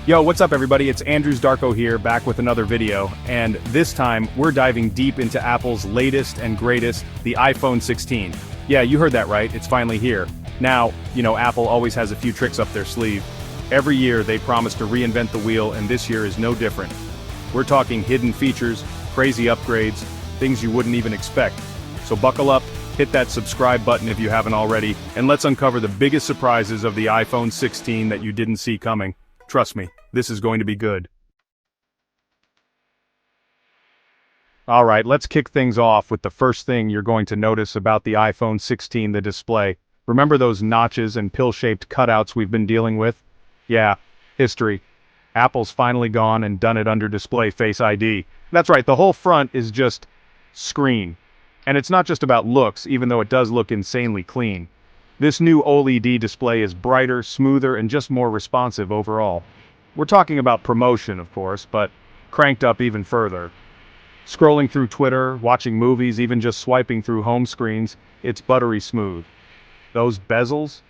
Yo, what's up everybody? It's Andrews Darko here, back with another video, and this time we're diving deep into Apple's latest and greatest, the iPhone 16. Yeah, you heard that right, it's finally here. Now, Apple always has a few tricks up their sleeve. Every year they promise to reinvent the wheel, and this year is no different. We're talking hidden features, crazy upgrades, things you wouldn't even expect. So buckle up, hit that subscribe button if you haven't already, and let's uncover the biggest surprises of the iPhone 16 that you didn't see coming. Trust me, this is going to be good. Alright, let's kick things off with the first thing you're going to notice about the iPhone 16, the display. Remember those notches and pill-shaped cutouts we've been dealing with? Yeah, history. Apple's finally gone and done it under display Face ID. That's right, the whole front is just screen. And it's not just about looks, even though it does look insanely clean. This new OLED display is brighter, smoother, and just more responsive overall. We're talking about promotion, of course, but cranked up even further. Scrolling through Twitter, watching movies, even just swiping through home screens, it's buttery smooth. Those bezels?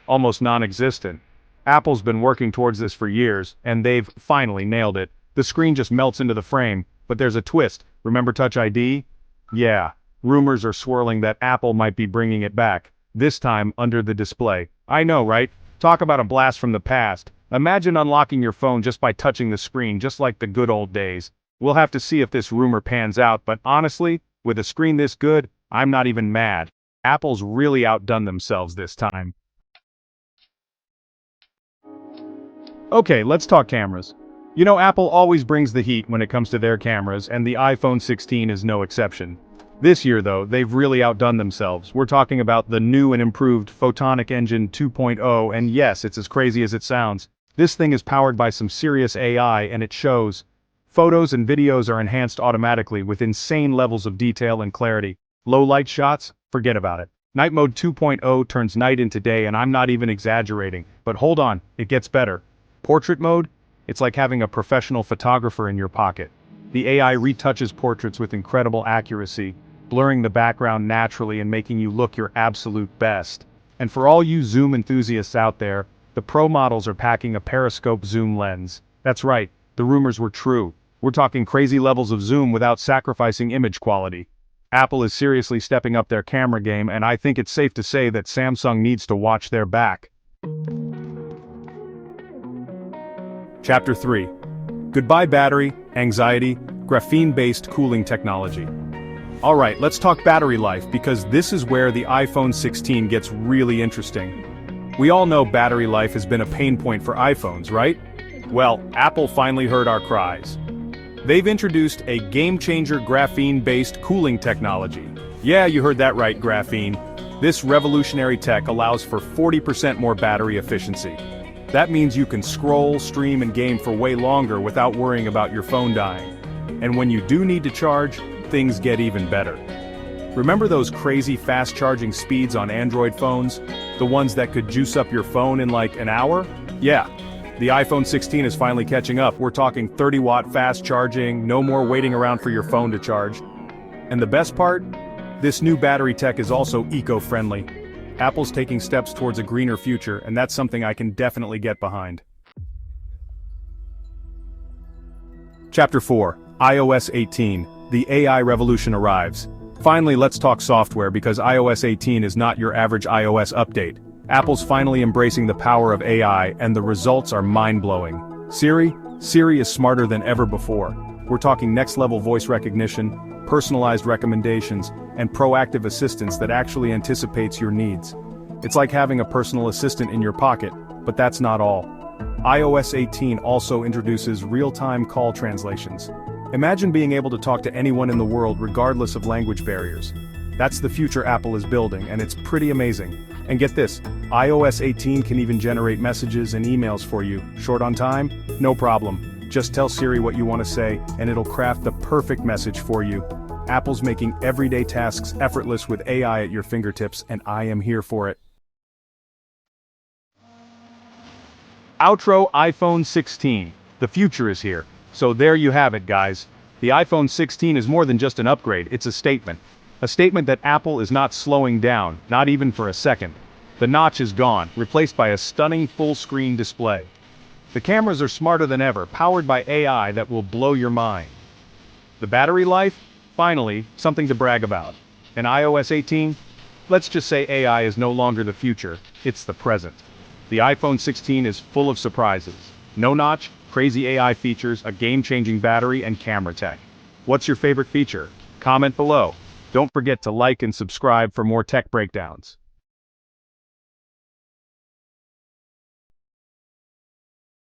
Almost non-existent. Apple's been working towards this for years, and they've finally nailed it. The screen just melts into the frame, but there's a twist. Remember Touch ID? Yeah, rumors are swirling that Apple might be bringing it back. This time under the display. I know, right? Talk about a blast from the past. Imagine unlocking your phone just by touching the screen, just like the good old days. We'll have to see if this rumor pans out, but honestly, with a screen this good, I'm not even mad. Apple's really outdone themselves this time. Okay, let's talk cameras. Apple always brings the heat when it comes to their cameras, and the iPhone 16 is no exception. This year though, they've really outdone themselves. We're talking about the new and improved Photonic Engine 2.0, and yes, it's as crazy as it sounds. This thing is powered by some serious AI, and it shows. Photos and videos are enhanced automatically with insane levels of detail and clarity. Low light shots? Forget about it. Night Mode 2.0 turns night into day, and I'm not even exaggerating. But hold on, it gets better. Portrait mode? It's like having a professional photographer in your pocket. The AI retouches portraits with incredible accuracy, blurring the background naturally and making you look your absolute best. And for all you zoom enthusiasts out there, the Pro models are packing a periscope zoom lens. That's right, the rumors were true. We're talking crazy levels of zoom without sacrificing image quality. Apple is seriously stepping up their camera game, and I think it's safe to say that Samsung needs to watch their back. Chapter 3. Goodbye battery, anxiety, graphene-based cooling technology. Alright, let's talk battery life, because this is where the iPhone 16 gets really interesting. We all know battery life has been a pain point for iPhones, right? Well, Apple finally heard our cries. They've introduced a game-changer graphene-based cooling technology. Yeah, you heard that right, graphene. This revolutionary tech allows for 40% more battery efficiency. That means you can scroll, stream, and game for way longer without worrying about your phone dying. And when you do need to charge, things get even better. Remember those crazy fast charging speeds on Android phones? The ones that could juice up your phone in like an hour? Yeah, the iPhone 16 is finally catching up. We're talking 30-watt fast charging, no more waiting around for your phone to charge. And the best part? This new battery tech is also eco-friendly. Apple's taking steps towards a greener future, and that's something I can definitely get behind. Chapter 4. iOS 18. The AI revolution arrives. Finally, let's talk software, because iOS 18 is not your average iOS update. Apple's finally embracing the power of AI, and the results are mind-blowing. Siri is smarter than ever before. We're talking next-level voice recognition, personalized recommendations, and proactive assistance that actually anticipates your needs. It's like having a personal assistant in your pocket, but that's not all. iOS 18 also introduces real-time call translations. Imagine being able to talk to anyone in the world regardless of language barriers. That's the future Apple is building, and it's pretty amazing. And get this, iOS 18 can even generate messages and emails for you. Short on time? No problem. Just tell Siri what you want to say, and it'll craft the perfect message for you. Apple's making everyday tasks effortless with AI at your fingertips, and I am here for it. Outro iPhone 16. The future is here. So there you have it, guys. The iPhone 16 is more than just an upgrade, it's a statement. A statement that Apple is not slowing down, not even for a second. The notch is gone, replaced by a stunning full-screen display. The cameras are smarter than ever, powered by AI that will blow your mind. The battery life? Finally, something to brag about. In iOS 18? Let's just say AI is no longer the future, it's the present. The iPhone 16 is full of surprises. No notch, crazy AI features, a game-changing battery, and camera tech. What's your favorite feature? Comment below. Don't forget to like and subscribe for more tech breakdowns.